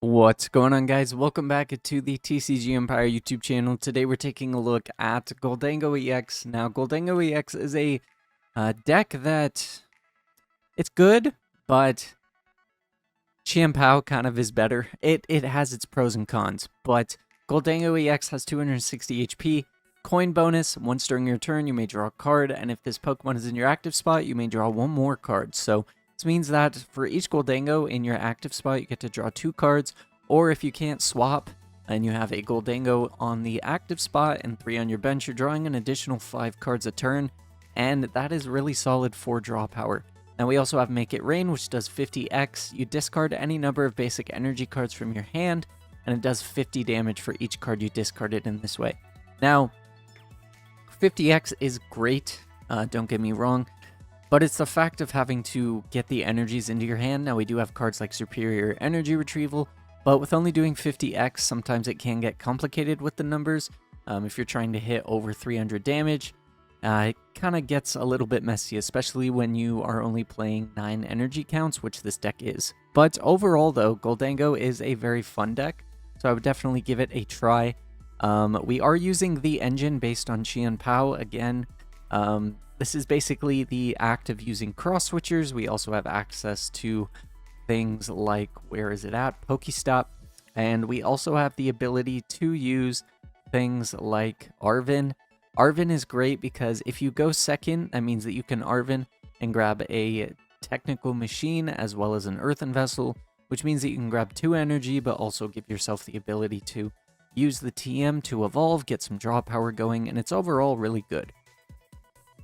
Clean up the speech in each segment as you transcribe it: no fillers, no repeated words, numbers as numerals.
What's going on, guys? Welcome back to the TCG Empire YouTube channel. Today we're taking a look at Gholdengo EX. Now, Gholdengo EX is a deck that it's good, but Chian-Pao kind of is better. It has its pros and cons, but Gholdengo EX has 260 HP. Coin bonus, once during your turn, you may draw a card, and if this Pokemon is in your active spot, you may draw one more card. So this means that for each Gholdengo in your active spot, you get to draw 2 cards, or if you can't swap and you have a Gholdengo on the active spot and 3 on your bench, you're drawing an additional 5 cards a turn, and that is really solid for draw power. Now we also have Make It Rain, which does 50x. You discard any number of basic energy cards from your hand, and it does 50 damage for each card you discarded in this way. Now, 50x is great, don't get me wrong, but it's the fact of having to get the energies into your hand. Now we do have cards like Superior Energy Retrieval, but with only doing 50x, sometimes it can get complicated with the numbers. If you're trying to hit over 300 damage, it kind of gets a little bit messy, especially when you are only playing 9 energy counts, which this deck is. But overall though, Gholdengo is a very fun deck, so I would definitely give it a try. We are using the engine based on Chian-Pao again. This is basically the act of using cross switchers. We also have access to things like, where is it at? Pokestop. And we also have the ability to use things like Arven. Arven is great because if you go second, that means that you can Arven and grab a technical machine as well as an earthen vessel, which means that you can grab 2 energy, but also give yourself the ability to use the TM to evolve, get some draw power going, and it's overall really good.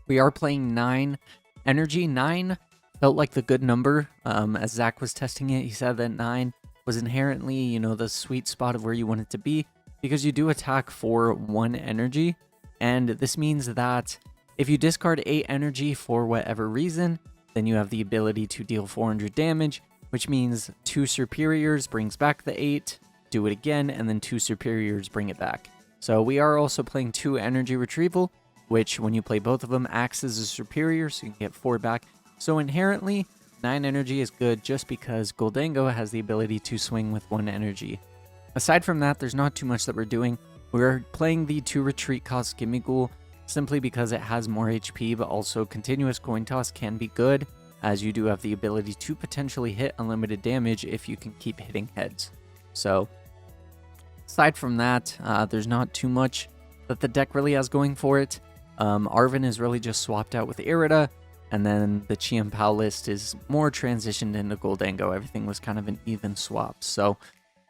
We are playing 9 energy. 9 felt like the good number. As Zach was testing it, he said that 9 was inherently, the sweet spot of where you want it to be, because you do attack for 1 energy, and this means that if you discard 8 energy for whatever reason, then you have the ability to deal 400 damage, which means 2 superiors brings back the 8, do it again, and then 2 superiors bring it back. So we are also playing 2 energy retrieval, which when you play both of them acts as a superior, so you can get 4 back. So inherently, 9 energy is good just because Gholdengo has the ability to swing with 1 energy. Aside from that, there's not too much that we're doing. We're playing the 2 retreat cost Gimmighoul simply because it has more HP, but also continuous coin toss can be good, as you do have the ability to potentially hit unlimited damage if you can keep hitting heads. So aside from that, there's not too much that the deck really has going for it. Arven is really just swapped out with Irida, and then the Chian-Pao list is more transitioned into Gholdengo. Everything was kind of an even swap. So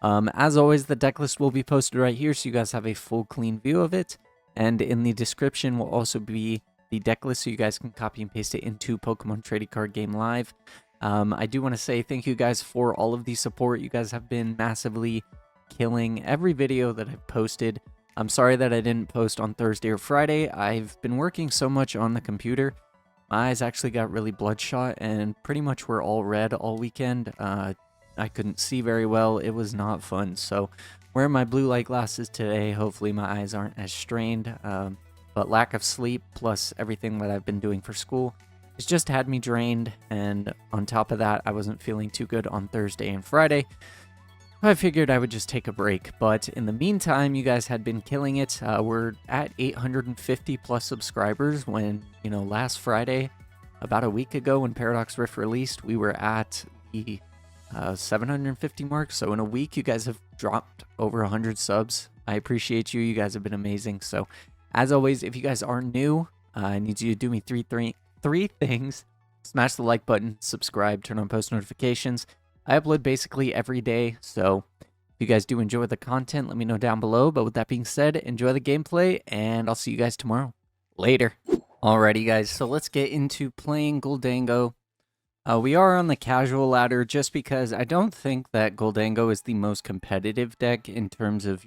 as always, the deck list will be posted right here, so you guys have a full clean view of it. And in the description will also be the deck list, so you guys can copy and paste it into Pokemon Trading Card Game Live. I do want to say thank you guys for all of the support. You guys have been massively killing every video that I've posted. I'm sorry that I didn't post on Thursday or Friday. I've been working so much on the computer. My eyes actually got really bloodshot and pretty much were all red all weekend. I couldn't see very well. It was not fun. So wearing my blue light glasses today, hopefully my eyes aren't as strained. But lack of sleep plus everything that I've been doing for school, it's just had me drained, and on top of that, I wasn't feeling too good on Thursday and Friday. I figured I would just take a break, but in the meantime, you guys had been killing it. We're at 850 plus subscribers when, last Friday, about a week ago when Paradox Rift released, we were at the 750 mark. So in a week, you guys have dropped over 100 subs. I appreciate you. You guys have been amazing. So as always, if you guys are new, I need you to do me three things. Smash the like button, subscribe, turn on post notifications. I upload basically every day, so if you guys do enjoy the content, let me know down below. But with that being said, enjoy the gameplay, and I'll see you guys tomorrow. Later. Alrighty, guys, so let's get into playing Gholdengo. We are on the casual ladder just because I don't think that Gholdengo is the most competitive deck in terms of,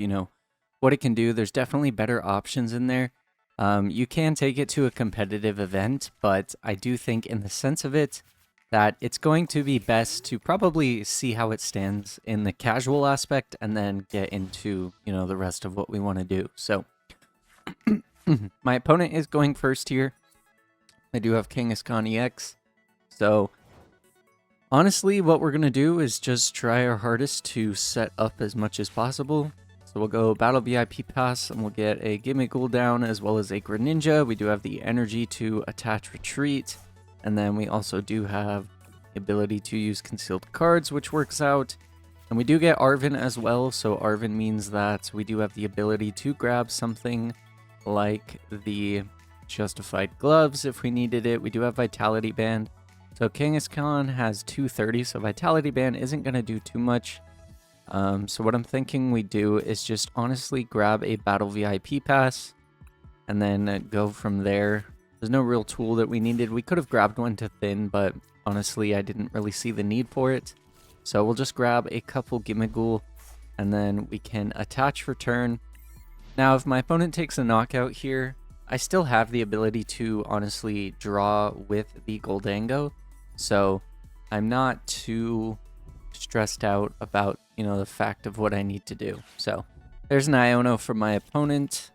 what it can do. There's definitely better options in there. You can take it to a competitive event, but I do think in the sense of it, that it's going to be best to probably see how it stands in the casual aspect and then get into, the rest of what we want to do. So, my opponent is going first here. I do have Kangaskhan EX. So, Honestly, what we're going to do is just try our hardest to set up as much as possible. So we'll go Battle VIP Pass, and we'll get a Gimme Cooldown as well as a Greninja. We do have the energy to attach Retreat, and then we also do have the ability to use Concealed Cards, which works out. And we do get Arven as well, so Arven means that we do have the ability to grab something like the Justified Gloves if we needed it. We do have Vitality Band. So Kangaskhan has 230, so Vitality Band isn't going to do too much. So what I'm thinking we do is just honestly grab a Battle VIP Pass and then go from there. There's no real tool that we needed. We could have grabbed one to thin, but honestly I didn't really see the need for it. So we'll just grab a couple Gimmighoul and then we can attach for turn. Now if my opponent takes a knockout here, I still have the ability to honestly draw with the Gholdengo. So I'm not too stressed out about, the fact of what I need to do. So there's an Iono for my opponent.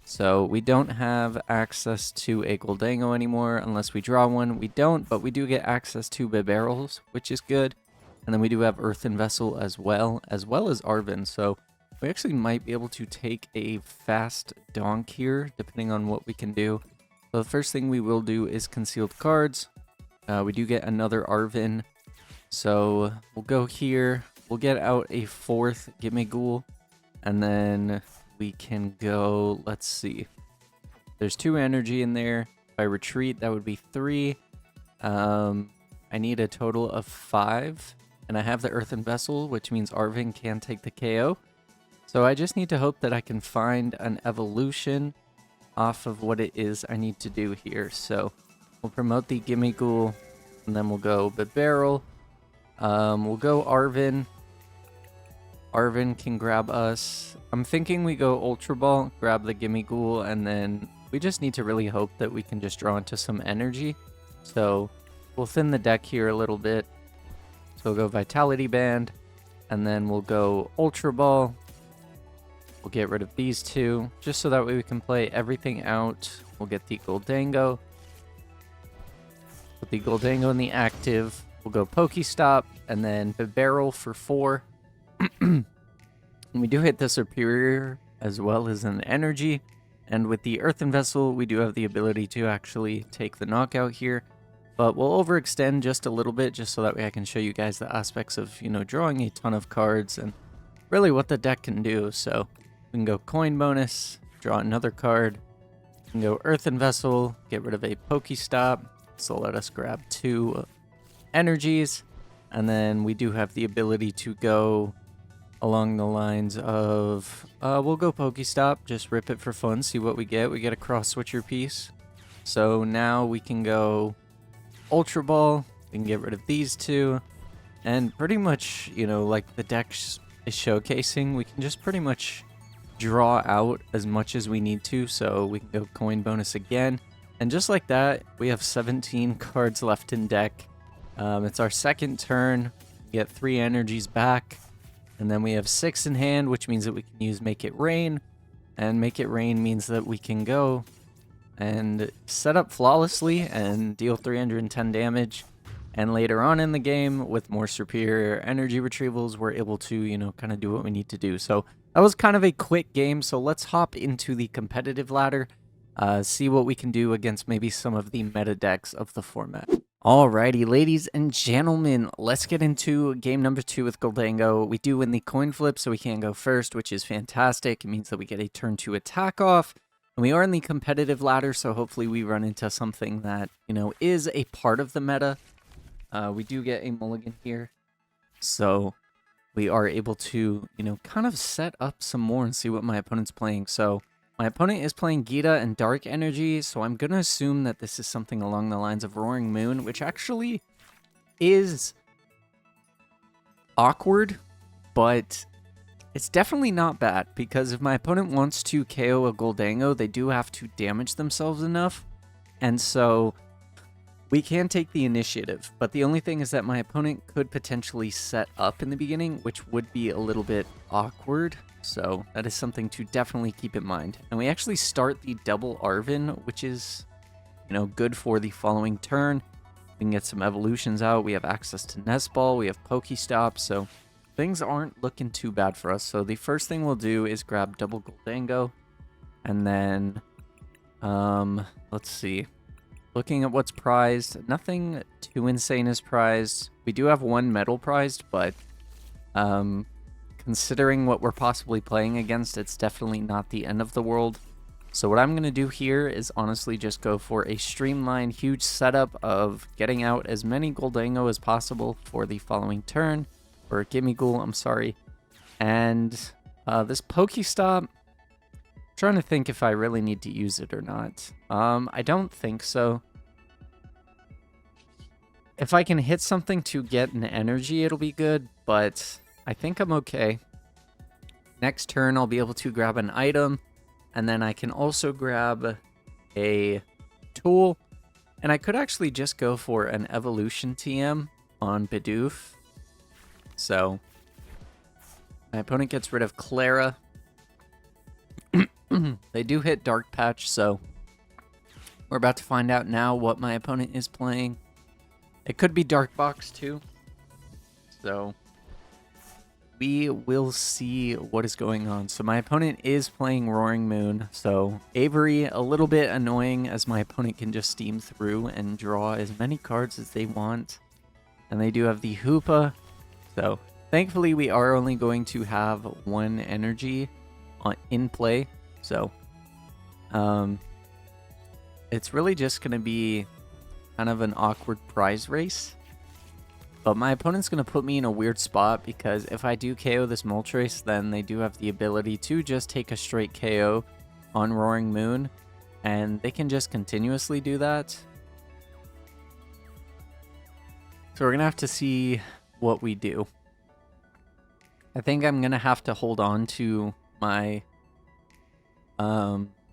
So we don't have access to a Gholdengo anymore unless we draw one. We don't, but we do get access to Bibarels, which is good. And then we do have Earthen Vessel as well as Arven. So we actually might be able to take a fast donk here, depending on what we can do. So the first thing we will do is Concealed Cards. We do get another Arven. So we'll go here. We'll get out a fourth Gimmighoul. And then we can go, let's see. There's 2 energy in there. If I retreat, that would be 3. I need a total of 5. And I have the Earthen Vessel, which means Arven can take the KO. So I just need to hope that I can find an evolution off of what it is I need to do here. So we'll promote the Gimmighoul, and then we'll go Bibarel. We'll go Arven. Arven can grab us. I'm thinking we go Ultra Ball, grab the Gimmighoul, and then we just need to really hope that we can just draw into some energy. So we'll thin the deck here a little bit. So we'll go Vitality Band, and then we'll go Ultra Ball. We'll get rid of these 2, just so that way we can play everything out. We'll get the Gholdengo. Put the Gholdengo in the active. We'll go Pokestop, and then Bibarel for 4. And we do hit the Superior as well as an energy. And with the Earthen Vessel, we do have the ability to actually take the knockout here. But we'll overextend just a little bit, just so that way I can show you guys the aspects of, drawing a ton of cards and really what the deck can do. So we can go Coin Bonus, draw another card. We can go Earthen Vessel, get rid of a Pokestop. So let us grab 2 energies. And then we do have the ability to go along the lines of, we'll go Pokestop, just rip it for fun, see what we get. We get a cross switcher piece. So now we can go Ultra Ball, we can get rid of these 2, and pretty much, like the deck is showcasing, we can just pretty much draw out as much as we need to. So we can go Coin Bonus again, and just like that, we have 17 cards left in deck. It's our second turn, we get 3 energies back, and then we have 6 in hand, which means that we can use Make It Rain, and Make It Rain means that we can go and set up flawlessly and deal 310 damage. And later on in the game, with more superior energy retrievals, we're able to, kind of do what we need to do. So that was kind of a quick game. So let's hop into the competitive ladder, see what we can do against maybe some of the meta decks of the format. Alrighty, ladies and gentlemen, let's get into game number 2 with Gholdengo. We do win the coin flip, so we can't go first, which is fantastic. It means that we get a turn 2 attack off. And we are in the competitive ladder, so hopefully we run into something that, is a part of the meta. We do get a mulligan here, so we are able to, kind of set up some more and see what my opponent's playing. So my opponent is playing Gita and Dark Energy, so I'm going to assume that this is something along the lines of Roaring Moon, which actually is awkward, but it's definitely not bad, because if my opponent wants to KO a Gholdengo, they do have to damage themselves enough, and so we can take the initiative. But the only thing is that my opponent could potentially set up in the beginning, which would be a little bit awkward. So that is something to definitely keep in mind. And we actually start the double Arven, which is, good for the following turn. We can get some evolutions out. We have access to Nest Ball. We have Pokestop. So things aren't looking too bad for us. So the first thing we'll do is grab double Gholdengo. And then, let's see. Looking at what's prized, nothing too insane is prized. We do have one medal prized, but considering what we're possibly playing against, it's definitely not the end of the world. So what I'm going to do here is honestly just go for a streamlined, huge setup of getting out as many Gholdengo as possible for the following turn. Or Gimme Ghoul, I'm sorry. And this Pokestop, trying to think if I really need to use it or not. I don't think so. If I can hit something to get an energy, it'll be good, but I think I'm okay. Next turn, I'll be able to grab an item, and then I can also grab a tool, and I could actually just go for an evolution TM on Bidoof. So my opponent gets rid of Clara. They do hit Dark Patch, so we're about to find out now what my opponent is playing. It could be Dark Box too, so we will see what is going on. So my opponent is playing Roaring Moon, so Avery, a little bit annoying as my opponent can just steam through and draw as many cards as they want. And they do have the Hoopa, so thankfully we are only going to have one energy in play. So, it's really just going to be kind of an awkward prize race. But my opponent's going to put me in a weird spot because if I do KO this Moltres, then they do have the ability to just take a straight KO on Roaring Moon. And they can just continuously do that. So we're going to have to see what we do. I think I'm going to have to hold on to my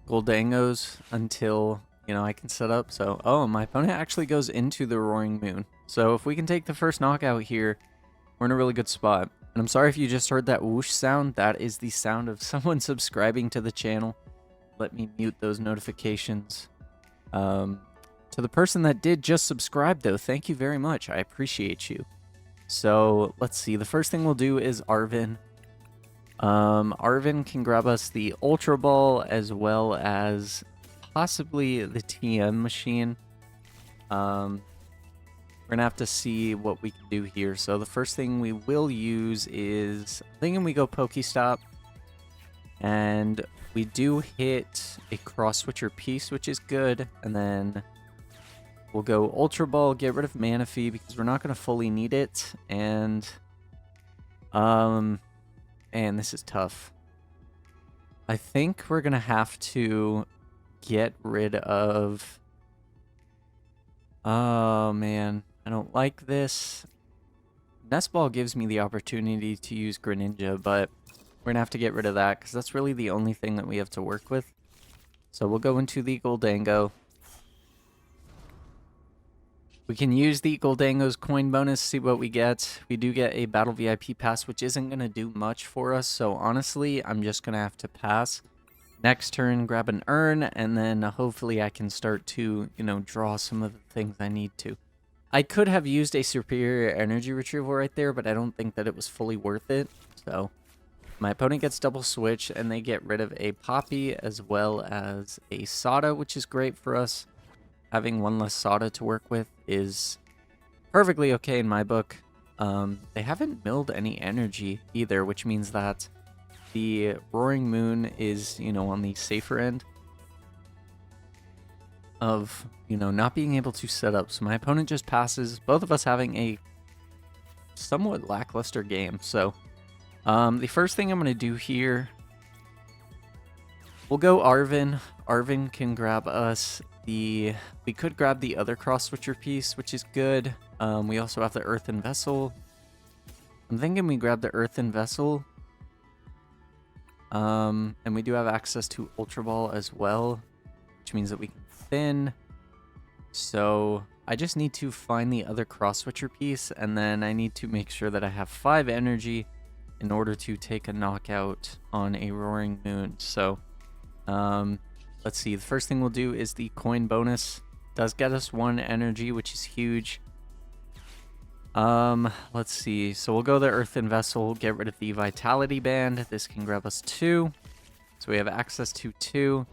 Gholdengos until, you know, I can set up. So, oh, my opponent actually goes into the Roaring Moon. So if we can take the first knockout here, we're in a really good spot. And I'm sorry if you just heard that whoosh sound. That is the sound of someone subscribing to the channel. Let me mute those notifications. To the person that did just subscribe, though, thank you very much. I appreciate you. So let's see. The first thing we'll do is Arven. Arven can grab us the Ultra Ball as well as possibly the TM machine. We're gonna have to see what we can do here. So the first thing we will use is, I'm thinking we go Pokestop, and we do hit a Cross Switcher piece, which is good, and then we'll go Ultra Ball, get rid of Manaphy because we're not gonna fully need it, and this is tough. I think we're gonna have to get rid of... Oh, man. I don't like this. Nest Ball gives me the opportunity to use Greninja, but we're gonna have to get rid of that because that's really the only thing that we have to work with. So we'll go into the Gholdengo. We can use the Gholdengo's coin bonus, see what we get. We do get a Battle VIP pass, which isn't going to do much for us. So honestly, I'm just going to have to pass. Next turn, grab an urn, and then hopefully I can start to, you know, draw some of the things I need to. I could have used a superior energy retrieval right there, but I don't think that it was fully worth it. So my opponent gets double switch, and they get rid of a Poppy as well as a Sada, which is great for us. Having one less Sada to work with is perfectly okay in my book. They haven't milled any energy either, which means that the Roaring Moon is, you know, on the safer end of, you know, not being able to set up. So my opponent just passes, both of us having a somewhat lackluster game. So the first thing I'm going to do here, we'll go Arven. Arven can grab us we could grab the other Cross Switcher piece, which is good. We also have the Earthen Vessel. I'm thinking we grab the Earthen Vessel. And we do have access to Ultra Ball as well, which means that we can thin. So I just need to find the other Cross Switcher piece, and then I need to make sure that I have 5 energy in order to take a knockout on a Roaring Moon. So, let's see. The first thing we'll do is the coin bonus. does get us 1 energy, which is huge. Let's see. So we'll go the Earthen Vessel, get rid of the Vitality Band. This can grab us 2. So we have access to 2.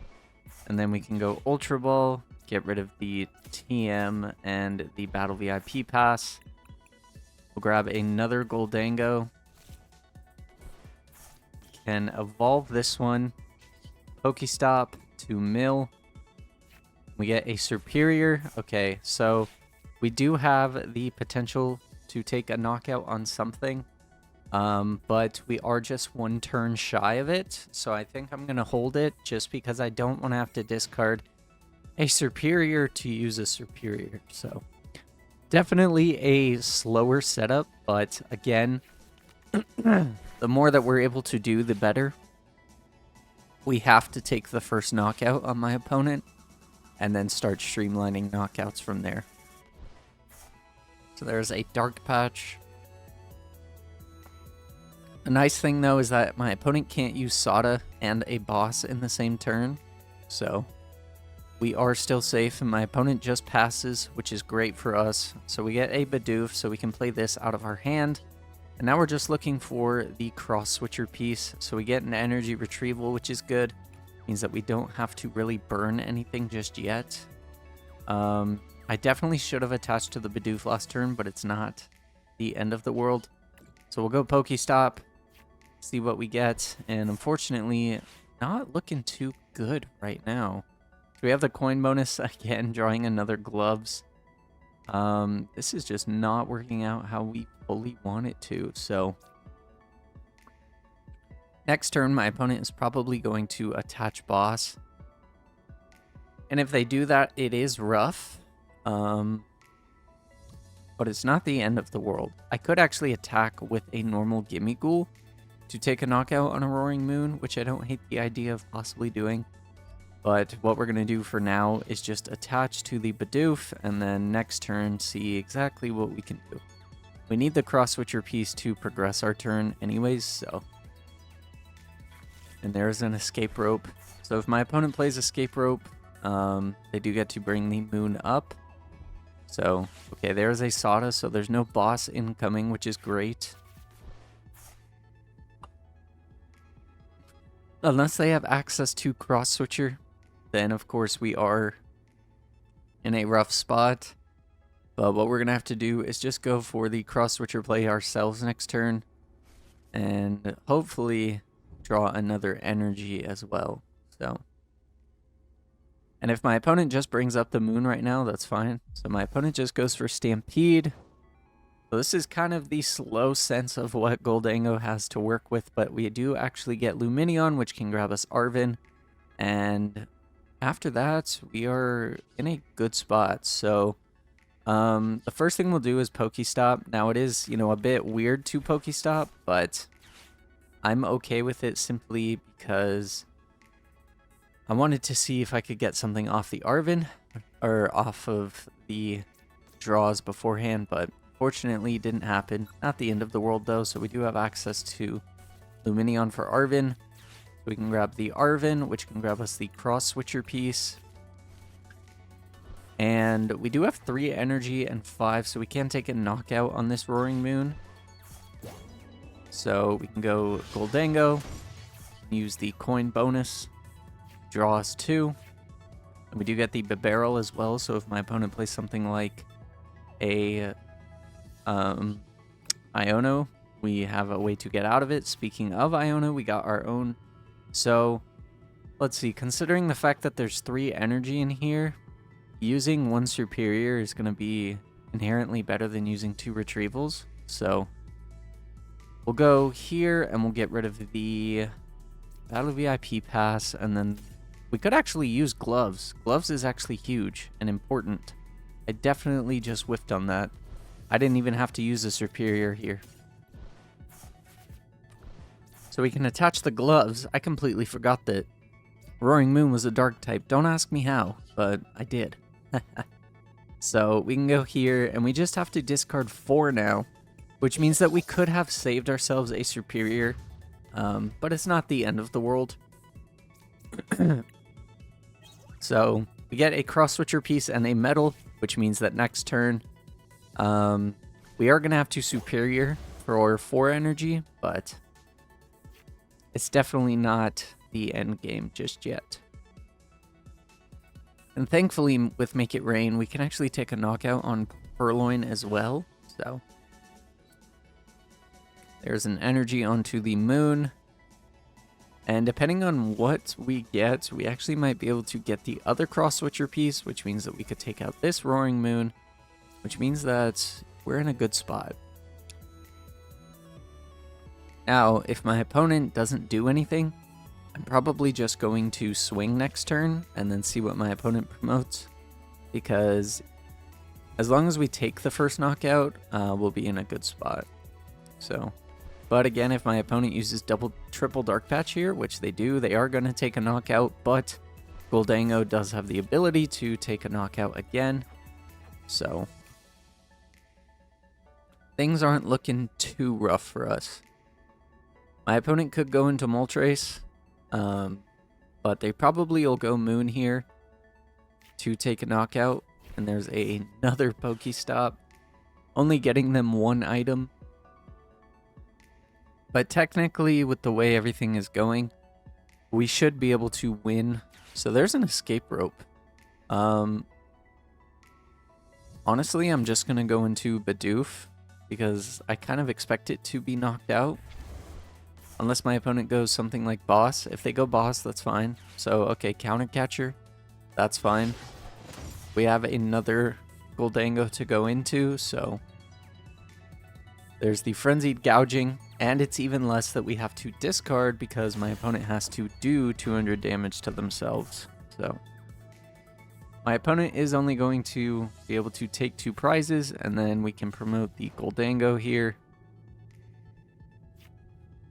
And then we can go Ultra Ball, get rid of the TM and the Battle VIP Pass. We'll grab another Gholdengo. Can evolve this one. Pokestop to Mill. We get a Superior. Okay, so we do have the potential to take a knockout on something. But we are just 1 turn shy of it. So I think I'm going to hold it just because I don't want to have to discard a Superior to use a Superior. So definitely a slower setup, but again, the more that we're able to do, the better. We have to take the first knockout on my opponent and then start streamlining knockouts from there. So there's a Dark Patch. A nice thing, though, is that my opponent can't use Sada and a boss in the same turn. So we are still safe, and my opponent just passes, which is great for us. So we get a Bidoof, so we can play this out of our hand. And now we're just looking for the Cross Switcher piece. So we get an energy retrieval, which is good. Means that we don't have to really burn anything just yet. I definitely should have attached to the Bidoof last turn, but it's not the end of the world. So we'll go Pokestop, see what we get, and unfortunately, not looking too good right now. So we have the coin bonus again, drawing another Gloves. This is just not working out how we fully want it to, so next turn, my opponent is probably going to attach Boss. And if they do that, it is rough. But it's not the end of the world. I could actually attack with a normal Gimme Ghoul to take a knockout on a Roaring Moon, which I don't hate the idea of possibly doing. But what we're going to do for now is just attach to the Bidoof, and then next turn see exactly what we can do. We need the Cross Switcher piece to progress our turn anyways, so... And there's an Escape Rope. So if my opponent plays Escape Rope, they do get to bring the Moon up. So, okay, there's a Sada, so there's no boss incoming, which is great. Unless they have access to Cross Switcher, then of course we are in a rough spot. But what we're going to have to do is just go for the Cross Switcher play ourselves next turn. And hopefully draw another energy as well. So, and if my opponent just brings up the Moon right now, that's fine. So my opponent just goes for Stampede. So this is kind of the slow sense of what Gholdengo has to work with, but we do actually get Lumineon, which can grab us Arven. And after that, we are in a good spot. So the first thing we'll do is Pokestop. Now it is, you know, a bit weird to Pokestop, but I'm okay with it simply because I wanted to see if I could get something off the Arven or off of the draws beforehand, but fortunately it didn't happen. Not the end of the world though, so we do have access to Lumineon for Arven. So we can grab the Arven, which can grab us the Cross Switcher piece. And we do have 3 energy and 5, so we can take a knockout on this Roaring Moon. So we can go Gholdengo, use the coin bonus, draw us 2. And we do get the Barrel as well, so if my opponent plays something like a Iono, we have a way to get out of it. Speaking of Iono, we got our own. So let's see, considering the fact that there's 3 energy in here, using 1 Superior is going to be inherently better than using 2 Retrievals. So we'll go here and we'll get rid of the Battle VIP Pass, and then we could actually use Gloves. Gloves is actually huge and important. I definitely just whiffed on that. I didn't even have to use a Superior here. So we can attach the Gloves. I completely forgot that Roaring Moon was a Dark type. Don't ask me how, but I did. So we can go here, and we just have to discard 4 now, which means that we could have saved ourselves a Superior, but it's not the end of the world. So We get a cross switcher piece and a metal, which means that next turn, we are going to have to superior for 4 energy, but it's definitely not the end game just yet. And thankfully, with Make It Rain, we can actually take a knockout on Purloin as well. So there's an energy onto the moon. And depending on what we get, we actually might be able to get the other cross switcher piece, which means that we could take out this Roaring Moon, which means that we're in a good spot. Now, if my opponent doesn't do anything, I'm probably just going to swing next turn and then see what my opponent promotes, because as long as we take the first knockout, we'll be in a good spot. So, but again, if my opponent uses triple Dark Patch here, which they do, they are going to take a knockout, but Gholdengo does have the ability to take a knockout again. So things aren't looking too rough for us. My opponent could go into Moltres, but they probably will go Moon here to take a knockout. And there's another Pokestop, only getting them 1 item. But technically, with the way everything is going, we should be able to win. So there's an escape rope. Honestly, I'm just going to go into Bidoof, because I kind of expect it to be knocked out. Unless my opponent goes something like Boss. If they go Boss, that's fine. So, okay, Counter Catcher, that's fine. We have another Gholdengo to go into, so there's the Frenzied Gouging, and it's even less that we have to discard because my opponent has to do 200 damage to themselves. So my opponent is only going to be able to take 2 prizes, and then we can promote the Gholdengo here.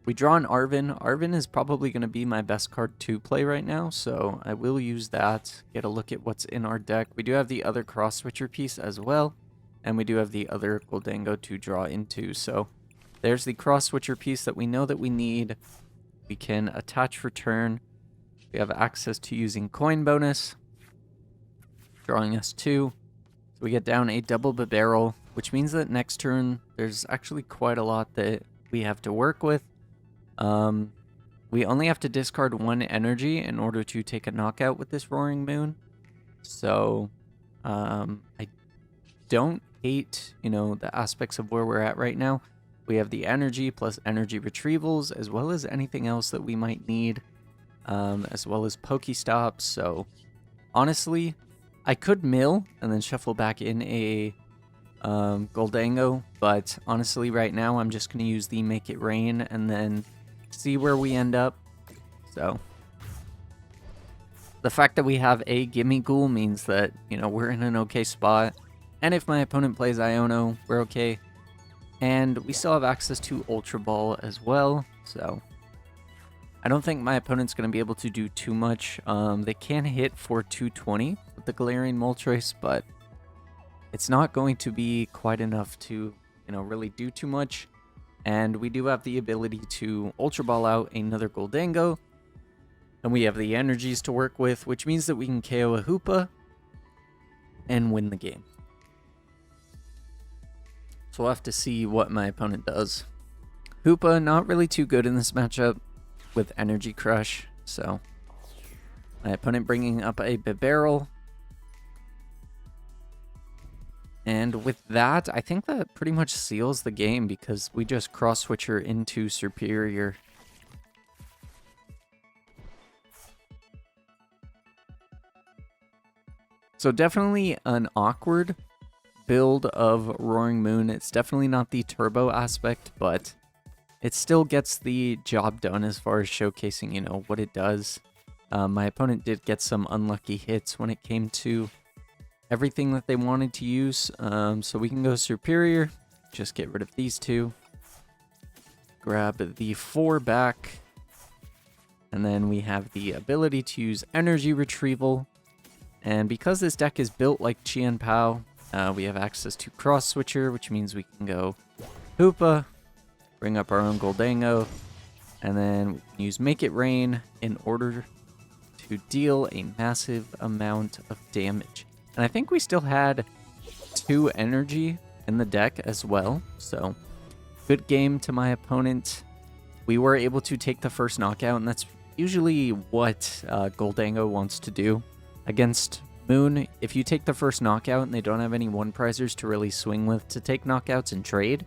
We draw an Arven. Arven is probably going to be my best card to play right now, so I will use that. Get a look at what's in our deck. We do have the other cross switcher piece as well, and we do have the other Gholdengo to draw into. So there's the cross switcher piece that we know that we need. We can attach return. We have access to using coin bonus, drawing us 2. So we get down a double barrel, which means that next turn there's actually quite a lot that we have to work with. We only have to discard 1 energy in order to take a knockout with this Roaring Moon. So, I don't hate, the aspects of where we're at right now. We have the energy plus energy retrievals, as well as anything else that we might need, as well as Pokestops. So, honestly, I could mill and then shuffle back in a Gholdengo, but honestly, right now, I'm just going to use the Make It Rain and then see where we end up. So the fact that we have a Gimme Ghoul means that, we're in an okay spot. And if my opponent plays Iono, we're okay. And we still have access to Ultra Ball as well. So I don't think my opponent's going to be able to do too much. They can hit for 220 with the Galarian Moltres, but it's not going to be quite enough to, really do too much. And we do have the ability to Ultra Ball out another Gholdengo. And we have the energies to work with, which means that we can KO a Hoopa and win the game. So we'll have to see what my opponent does. Hoopa, not really too good in this matchup with Energy Crush. So my opponent bringing up a Bibarel. And with that, I think that pretty much seals the game because we just cross-switch her into Superior. So definitely an awkward build of Roaring Moon. It's definitely not the turbo aspect, but it still gets the job done as far as showcasing, what it does. My opponent did get some unlucky hits when it came to everything that they wanted to use, so we can go Superior, just get rid of these 2, grab the 4 back, and then we have the ability to use Energy Retrieval, and because this deck is built like Qian Pao, we have access to Cross Switcher, which means we can go Hoopa, bring up our own Gholdengo, and then we can use Make It Rain in order to deal a massive amount of damage. And I think we still had 2 energy in the deck as well, so good game to my opponent. We were able to take the first knockout, and that's usually what Gholdengo wants to do. Against Moon, if you take the first knockout and they don't have any 1-prizers to really swing with to take knockouts and trade,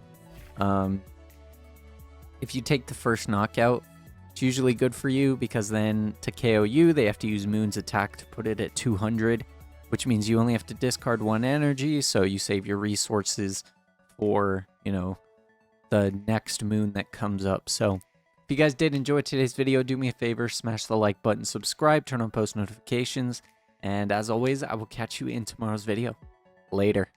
if you take the first knockout, it's usually good for you, because then to KO you, they have to use Moon's attack to put it at 200, which means you only have to discard 1 energy, so you save your resources for, you know, the next Moon that comes up. So if you guys did enjoy today's video, do me a favor, smash the like button, subscribe, turn on post notifications, and as always, I will catch you in tomorrow's video. Later.